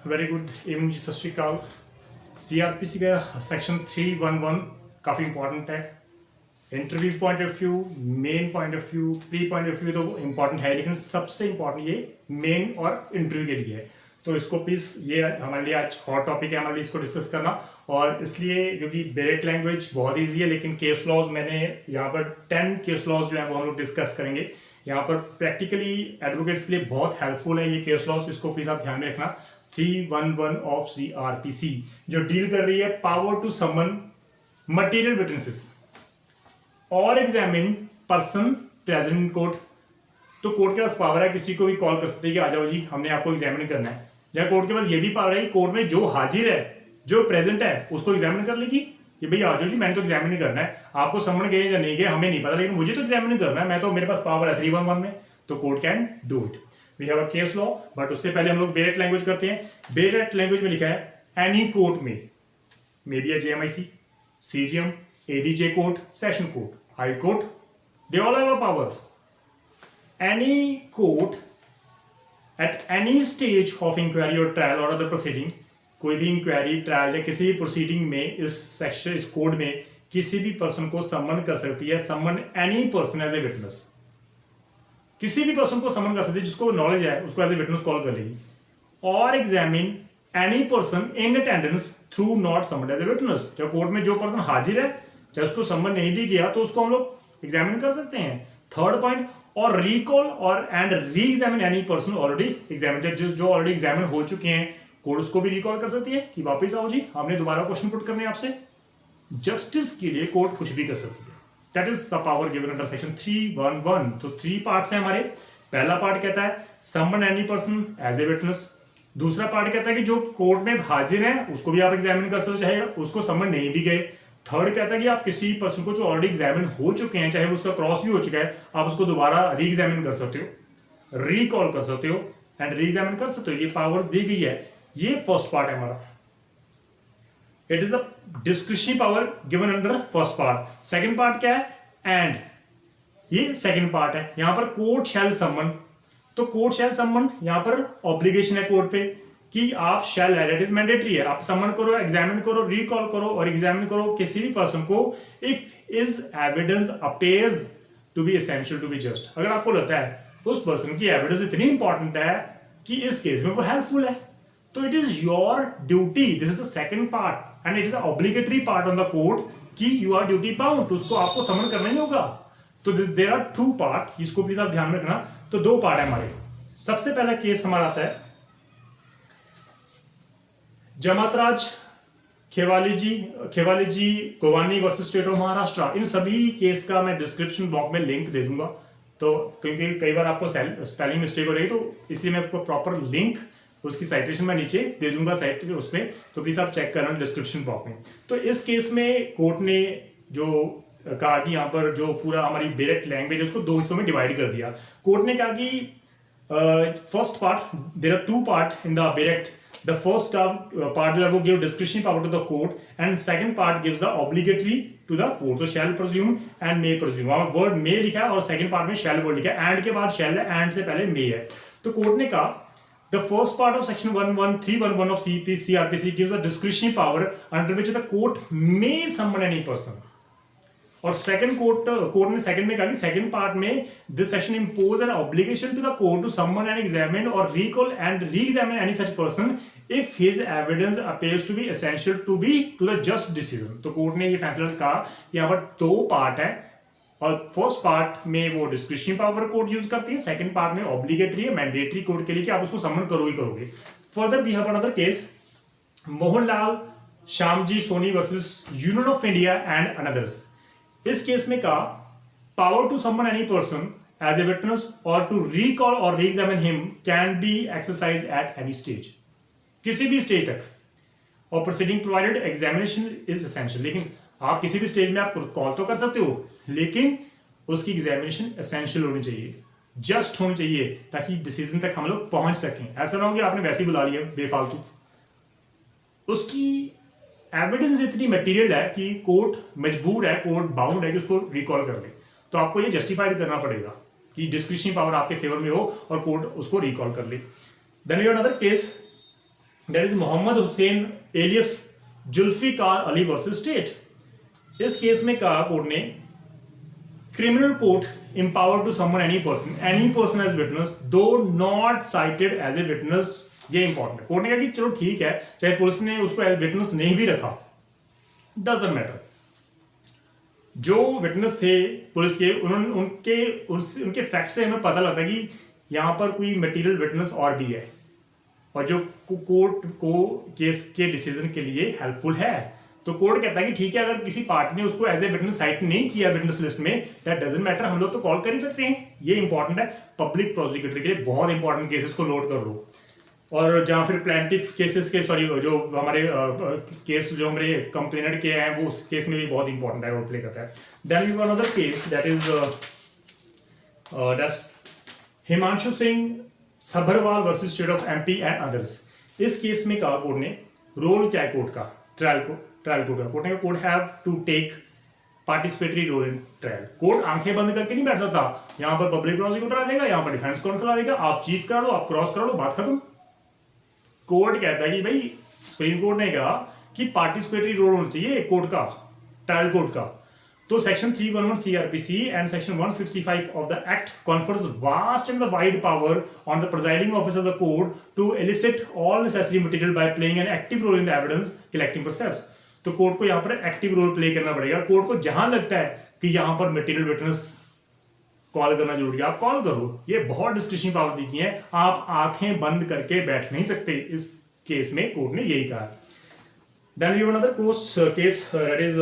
Very good evening जी, सत श्रीकाल। CrPC का section 311 काफ़ी इंपॉर्टेंट है। Interview point of view, main point of view, pre point of view तो important है, लेकिन सबसे इंपॉर्टेंट ये मेन और इंटरव्यू के लिए है। तो इसको प्लीज़, ये हमारे लिए आज हॉट टॉपिक है हमारे लिए इसको डिस्कस करना। और इसलिए क्योंकि बेरेट लैंग्वेज बहुत ईजी है, लेकिन केस लॉज मैंने यहाँ पर 10 केस लॉज जो है वो हम लोग डिस्कस करेंगे। यहाँ पर प्रैक्टिकली एडवोकेट्स के लिए बहुत हेल्पफुल है ये केस लॉज, इसको प्लीज़ आप ध्यान में रखना। 311 ऑफ सीआरपीसी जो डील कर रही है power to summon material witnesses और examine person present in court. तो कोर्ट के पास पावर है किसी को भी कॉल कर सकते हैं कि आ जाओ जी, हमने आपको एग्जामिन करना है। या कोर्ट के पास ये भी पावर है कि कोर्ट में जो हाजिर है, जो प्रेजेंट है, उसको एग्जामिन कर लेगी कि भाई आ जाओ जी, मैंने तो एग्जामिन करना है। आपको समन गए या नहीं गए हमें नहीं पता, लेकिन मुझे तो एग्जामिन करना है, मैं तो, मेरे पास पावर है 311 में, तो court can do it. We have a case law, but उससे पहले हम लोग बेरेट लैंग्वेज करते हैं। बेरेट लैंग्वेज में लिखा है एनी कोर्ट में, may be a JMIC, CGM, ADJ court, session court, high court, they all have a power. Any court at any stage of inquiry or trial or other proceeding, कोई भी inquiry, trial या किसी भी proceeding में इस section, इस code में किसी भी पर्सन को समन कर सकती है। Summon any person as a witness, किसी भी पर्सन को समन कर सकती है जिसको नॉलेज है, उसको एज ए विटनेस कॉल कर लेगी। और examine any person in attendance through not summon as a witness, जब कोर्ट में जो पर्सन हाजिर है चाहे उसको समन नहीं दी गया तो उसको हम लोग एग्जामिन कर सकते हैं। थर्ड पॉइंट, और रिकॉल और and re examine any person already examine, जो ऑलरेडी एग्जामिन हो चुके हैं कोर्ट उसको भी रिकॉल कर सकती है कि वापस आओ जी, हमने दोबारा क्वेश्चन पुट करने आपसे। जस्टिस के लिए कोर्ट कुछ भी कर सकती है। That is the power given under section 311। तो 3 पार्ट्स हैं हमारे। पहला पार्ट कहता है summon any person as a witness. दूसरा पार्ट कहता है कि जो कोर्ट में हाजिर है उसको भी आप एग्जामिन कर सकते हो, चाहे उसको समन नहीं भी गए। थर्ड कहता है कि आप किसी पर्सन को जो ऑलरेडी एग्जामिन हो चुके हैं, चाहे उसका क्रॉस भी हो चुका है, आप उसको दोबारा री एग्जामिन कर सकते हो, रिकॉल कर सकते हो एंड री एग्जामिन कर सकते हो। ये पावर्स दी गई है। ये फर्स्ट पार्ट है हमारा। It is the discretionary power given under first part. Second part क्या है? एंड ये सेकंड पार्ट है। यहां पर कोर्ट शैल समन, तो कोर्ट शैल समन यहां पर ऑब्लिगेशन है कोर्ट पे कि आप शैल, इट इज मैंडेटरी है, आप समन करो, एग्जामिन करो, रिकॉल करो और एग्जामिन करो किसी भी पर्सन को if is evidence appears to be essential to be just. अगर आपको लगता है उस पर्सन की एविडेंस इतनी इंपॉर्टेंट है कि इस केस में वो हेल्पफुल है, तो it is your duty, this is the second part and it is obligatory part on the court कि यू आर ड्यूटी बाउंड, उसको आपको समन करना ही होगा। तो देयर आर 2 पार्ट, इसको प्लीज आप ध्यान में रखना। तो 2 पार्ट है हमारे। सबसे पहला केस हमारा आता है जमातराज खेवाली जी गोवानी वर्सेस स्टेट ऑफ महाराष्ट्र। इन सभी केस का मैं डिस्क्रिप्शन बॉक्स में लिंक दे दूंगा, तो क्योंकि कई बार आपको स्पेलिंग मिस्टेक हो रही है, तो इसलिए मैं आपको प्रॉपर लिंक उसकी साइटेशन में नीचे दे दूंगा साइट उसमें, तो प्लीज आप चेक करना डिस्क्रिप्शन बॉक्स में। तो इस केस में कोर्ट ने जो कहा कि यहाँ पर जो पूरा हमारी बेरेट लैंग्वेज है उसको 2 हिस्सों में डिवाइड कर दिया। कोर्ट ने कहा कि first part, there are 2 part in the bare act. The first part जो है वो give discretionary power to the court and second part gives the obligatory to the court. तो shall presume and may presume, वहां word may लिखा है और second part में shall word लिखा है, and के बाद shall है, and से पहले may है। तो कोर्ट ने कहा the first part of section 311 of CRPC gives a discretionary power under which the court may summon any person। और सेकंड कोर्ट ने सेकंड में कहा कि सेकंड पार्ट में this section impose an obligation to the court to summon and examine और recall and re examine any such person if his evidence appears to be essential to the just decision. तो court ने ये फैसला कहा, यहाँ पर 2 part है और फर्स्ट पार्ट में वो डिस्क्रिशनरी पावर कोर्ट यूज करती है, सेकंड पार्ट में ऑब्लिगेटरी है, मैंडेटरी कोर्ट के लिए कि आप उसको समन करो ही करोगे। Further we have another case Mohanlal Shyamji Soni versus Union of India and others. इस केस में कहा power to summon any person as a witness और टू रिकॉल और re examine him can be exercise at any stage, किसी भी stage तक, और proceeding provided examination is essential. लेकिन आप किसी भी स्टेज में आप कॉल तो कर सकते हो, लेकिन उसकी एग्जामिनेशन एसेंशियल होनी चाहिए, जस्ट होनी चाहिए, ताकि डिसीजन तक हम लोग पहुंच सकें। ऐसा ना हो कि आपने वैसे ही बुला लिया बेफालतू। उसकी एविडेंस इतनी मटेरियल है कि कोर्ट मजबूर है, कोर्ट बाउंड है कि उसको रिकॉल कर ले। तो आपको ये जस्टिफाइड करना पड़ेगा कि डिस्क्रिशनरी पावर आपके फेवर में हो और कोर्ट उसको रिकॉल कर ले। Then we have another case that is Mohammad Hussain alias Zulfikar Ali versus state. इस केस में कहा कोर्ट ने criminal court empowered to summon any person as witness though not cited as a witness। ये इंपॉर्टेंट है। कोर्ट ने कहा कि चलो ठीक है, चाहे पुलिस ने उसको एज विटनेस नहीं भी रखा, डजंट मैटर। जो विटनेस थे पुलिस के, उन्होंने उनके फैक्ट से हमें पता लगता है कि यहाँ पर कोई मटेरियल विटनेस और भी है और जो कोर्ट को केस के डिसीजन के लिए हेल्पफुल है। तो कोर्ट कहता है कि ठीक है, अगर किसी पार्टी ने उसको एज ए विटनेस साइट नहीं किया विटनेस लिस्ट में, दैट डजंट मैटर, हम लोग तो कॉल कर ही सकते हैं। ये इंपॉर्टेंट है पब्लिक प्रोसिक्यूटर के लिए, बहुत इंपॉर्टेंट केसेस को नोट कर लो। और जहाँ फिर प्लेंटिफ केसेस के जो हमारे केस जो हमारे कंप्लेनेंट के हैं वो उस केस में भी बहुत इंपॉर्टेंट है, रोल प्ले करता है। Then we have another case that is Himanshu Singh Sabharwal versus state of MP and others. इस केस में कहा कोर्ट ने रोल क्या है कोर्ट का, ट्रायल कोर्ट का। कोर्ट ने court have to take participatory role in trial. Court आंखें बंद करके नहीं बैठ सकता, यहां पर पब्लिक प्रोसिक्यूटर आ जाएगा, यहां पर डिफेंस काउंसिल आ जाएगा, आप चीफ करा लो, आप क्रॉस करा लो, बात खत्म। कोर्ट कहता है कि भाई सुप्रीम कोर्ट ने कहा कि पार्टिसिपेटरी रोल होना चाहिए कोर्ट का, ट्रायल कोर्ट का। तो section 311 CRPC and section 165 of the Act confers vast and the wide power on the presiding officer of the court to elicit all necessary material by playing an active role in the evidence collecting process। तो court को यहाँ पर active role play करना पड़ेगा। Court को जहां लगता है कि यहाँ पर मटेरियल विटनेस कॉल करना जरूरी है, आप कॉल करो। ये बहुत डिस्क्रिशन पावर दी है, आप आंखें बंद करके बैठ नहीं सकते। इस केस में कोर्ट ने यही कहा। Then we have another case that is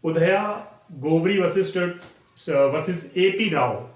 Udaya Gowri versus AP Rao.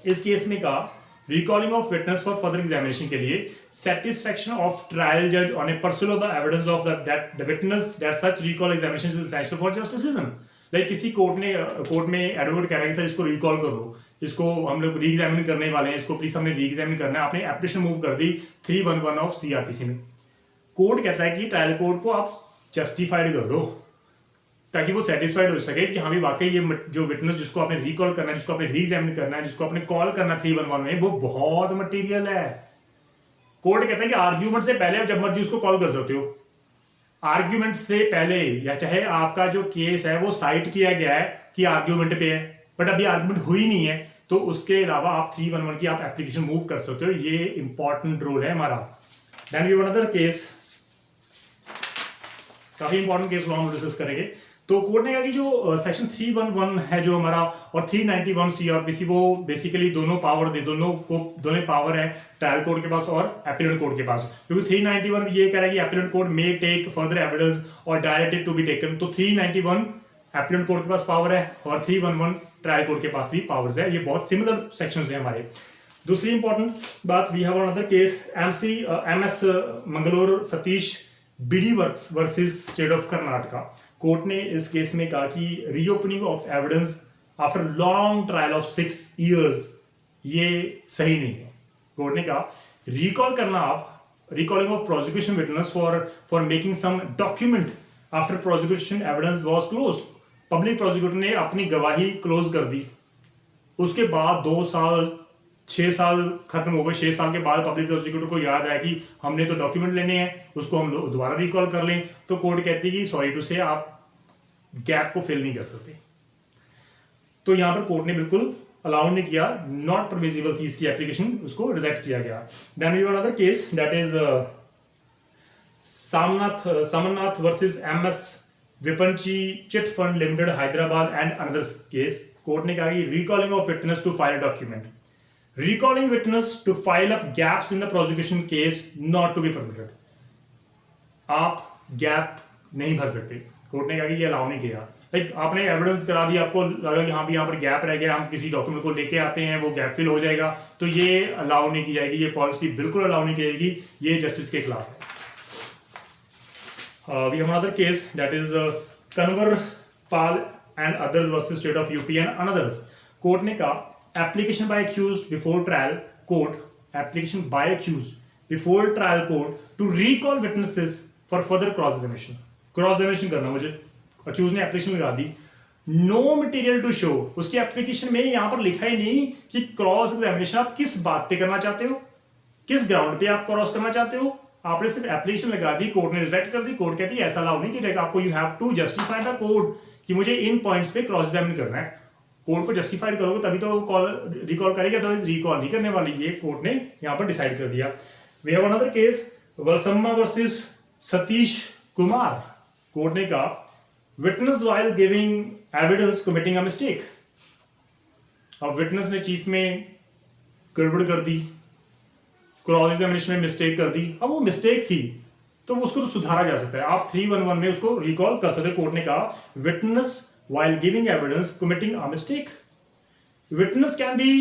इस केस में कहा recalling of witness for further examination के लिए सेटिस्फैक्शन ऑफ ट्रायल जज on a person of the evidence of the witness that such recall examination is essential for just decision. Like किसी court में advocate कह रहा है कि सर इसको रिकॉल करो, इसको हम लोग री एग्जामिन करने वाले हैं, इसको प्लीज हमने री एग्जामिन करना है, आपने एप्लीकेशन मूव कर दी 311 ऑफ CRPC में। कोर्ट कहता है कि ट्रायल कोर्ट को आप जस्टिफाइड कर दो ताकि वो सेटिस्फाइड हो सके कि हाँ भी वाकई ये जो विटनेस जिसको आपने रिकॉल करना है, जिसको आपने री एग्जामिन करना है, जिसको आपने कॉल करना 311 में, वो बहुत मटेरियल है। कोर्ट कहता है कि आर्ग्यूमेंट से पहले आप जब मर्जी उसको कॉल कर सकते हो, आर्ग्यूमेंट से पहले, या चाहे आपका जो केस है वो साइट किया गया है कि आर्ग्यूमेंट पे है बट अभी आर्ग्यूमेंट हुई नहीं है, तो उसके अलावा आप 311 की आप एप्लीकेशन मूव कर सकते हो। ये इंपॉर्टेंट रोल है हमारा। Then we have another case, काफी इंपॉर्टेंट केस हम डिस्कस करेंगे। तो कोर्ट ने कहा कि जो सेक्शन 311 है जो हमारा और 391 CRPC, वो बेसिकली दोनों पावर है ट्रायल कोर्ट के पास और एपीलेट कोर्ट के पास। क्योंकि 391 ये कह रहा है कि appellate court may take further evidence और डायरेक्टेड टू बी टेकन। तो 391 एपीलेट कोर्ट के पास पावर है और 311 ट्रायल कोर्ट के पास भी पावर्स है। ये बहुत सिमिलर सेक्शंस हैं हमारे। दूसरी इंपॉर्टेंट बात, we have another case MS Mangalore Satish BD versus state of Karnataka. Court ने इस केस में कहा कि reopening of evidence after long trial of 6 years ये सही नहीं है। कोर्ट ने कहा रिकॉल करना, आप recalling of prosecution witness for making some document after prosecution evidence was closed. Public prosecutor ने अपनी गवाही क्लोज कर दी, उसके बाद 2 साल 6 साल खत्म हो गए। 6 साल के बाद पब्लिक प्रोसिक्यूटर को याद आया कि हमने तो डॉक्यूमेंट लेने हैं, उसको हम दोबारा रिकॉल कर लें। तो कोर्ट कहती है कि सॉरी टू से आप गैप को फिल नहीं कर सकते। तो यहां पर कोर्ट ने बिल्कुल अलाउ नहीं किया, नॉट परमिसिबल थी इसकी एप्लीकेशन, उसको रिजेक्ट किया गया। Then we have another case that is Somnath versus MS Vipanchi chit fund limited Hyderabad and another case. Court ने कहा कि recalling of witness to file document, recalling witness to file up gaps in the prosecution case not to be permitted। आप gap नहीं भर सकते। Court ने कहा कि ये अलाउ नहीं किया। लाइक आपने एविडेंस करा दिया, आपको लगा कि हाँ भी यहाँ पर गैप रह गया, हम किसी डॉक्यूमेंट को लेके आते हैं, वो गैप फिल हो जाएगा, तो ये अलाउ नहीं की जाएगी। ये पॉलिसी बिल्कुल अलाउ नहीं की जाएगी, ये जस्टिस के खिलाफ है। We have another case that is Kanwar Pal and others versus state of UP and others. Court ने कहा application by accused before trial court to recall witnesses for further cross examination करना। मुझे accused ने एप्लीकेशन लगा दी, no material to show, उसकी application में यहां पर लिखा ही नहीं कि क्रॉस एग्जामिनेशन आप किस बात पे करना चाहते हो। किस ग्राउंड पे आप क्रॉस करना चाहते हो, आपने सिर्फ एप्लीकेशन लगा दी, कोर्ट ने रिजेक्ट कर दी, कोर्ट कहती है ऐसा अलाउ नहीं किया आपको, you have to justify the court कि मुझे इन पॉइंट्स पे क्रॉस एग्जामिन करना है। कोर्ट को जस्टिफाइड करोगे तभी तो कॉल रिकॉल करेगा, अदरवाइज रिकॉल नहीं करने वाली, ये कोर्ट ने यहाँ पर डिसाइड कर दिया। We have another case Valsamma versus Satish Kumar. Court ने कहा witness while giving evidence committing a mistake. अब विटनेस ने चीफ में गड़बड़ कर दी, क्रॉस एग्जामिनेशन में मिस्टेक कर दी। अब वो मिस्टेक थी तो उसको तो सुधारा जा सकता है, आप 311 में उसको रिकॉल कर सकते। कोर्ट ने कहा witness while giving evidence committing a mistake, witness can be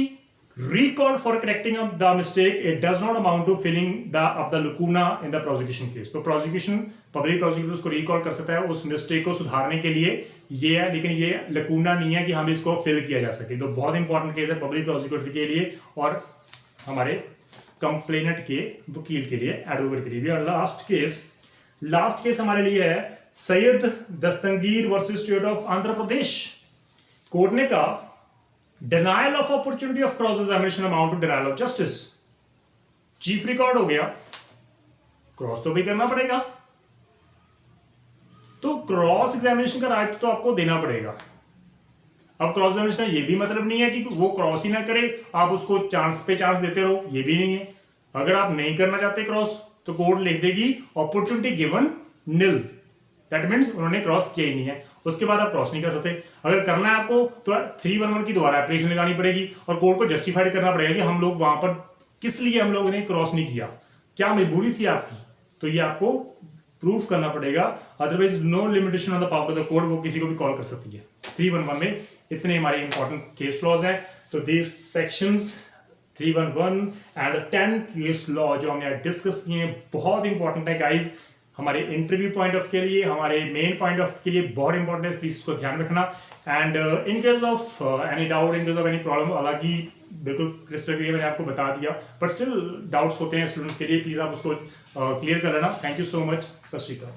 recalled for correcting up the mistake. It does not amount to filling the lacuna in the prosecution case. तो prosecution पब्लिक प्रोसिक्यूटर उसको recall कर सकता है उस mistake को सुधारने के लिए, ये है, लेकिन ये लकूना नहीं है कि हम इसको फिल किया जा सके। तो बहुत इंपॉर्टेंट केस है पब्लिक प्रोसिक्यूटर के लिए और हमारे कंप्लेनेंट के वकील के लिए, एडवोकेट के लिए भी। और लास्ट केस हमारे लिए है Syed Dastagir versus state of Andhra Pradesh. Court ने कहा denial of opportunity of cross examination amount to denial of justice. Chief record हो गया, क्रॉस तो भी करना पड़ेगा, तो क्रॉस एग्जामिनेशन का राइट तो आपको देना पड़ेगा। अब क्रॉस एग्जामिनेशन ये भी मतलब नहीं है कि वो क्रॉस ही ना करे, आप उसको चांस पे चांस देते रहो, ये भी नहीं है। अगर आप नहीं करना चाहते क्रॉस तो कोर्ट लिख देगी opportunity given nil, that means उन्होंने क्रॉस किया ही नहीं है, उसके बाद आप क्रॉस नहीं कर सकते। अगर करना है आपको तो 311 की दोबारा एप्लीकेशन लगानी पड़ेगी और कोर्ट को जस्टिफाइड करना पड़ेगा कि हम लोग वहां पर किस लिए हम लोगों ने क्रॉस नहीं किया, क्या मजबूरी थी आपकी, तो ये आपको प्रूफ करना पड़ेगा। Otherwise no limitation on the power of the court, वो किसी को भी कॉल कर सकती है। 311 में इतने हमारे इंपॉर्टेंट केस लॉज हैं। तो this sections 311 and 10 case law जो हमने डिस्कस किए बहुत इंपॉर्टेंट है गाइज, हमारे इंटरव्यू पॉइंट ऑफ के लिए, हमारे मेन पॉइंट ऑफ के लिए बहुत इंपॉर्टेंट है, प्लीज इसको ध्यान रखना। And in case of any doubt, in case of any problem, हालांकि बिल्कुल क्रिस्टल क्लियर मैंने आपको बता दिया, बट स्टिल डाउट्स होते हैं स्टूडेंट्स के लिए, प्लीज आप उसको क्लियर कर लेना। थैंक यू सो मच, सत श्री अकाल।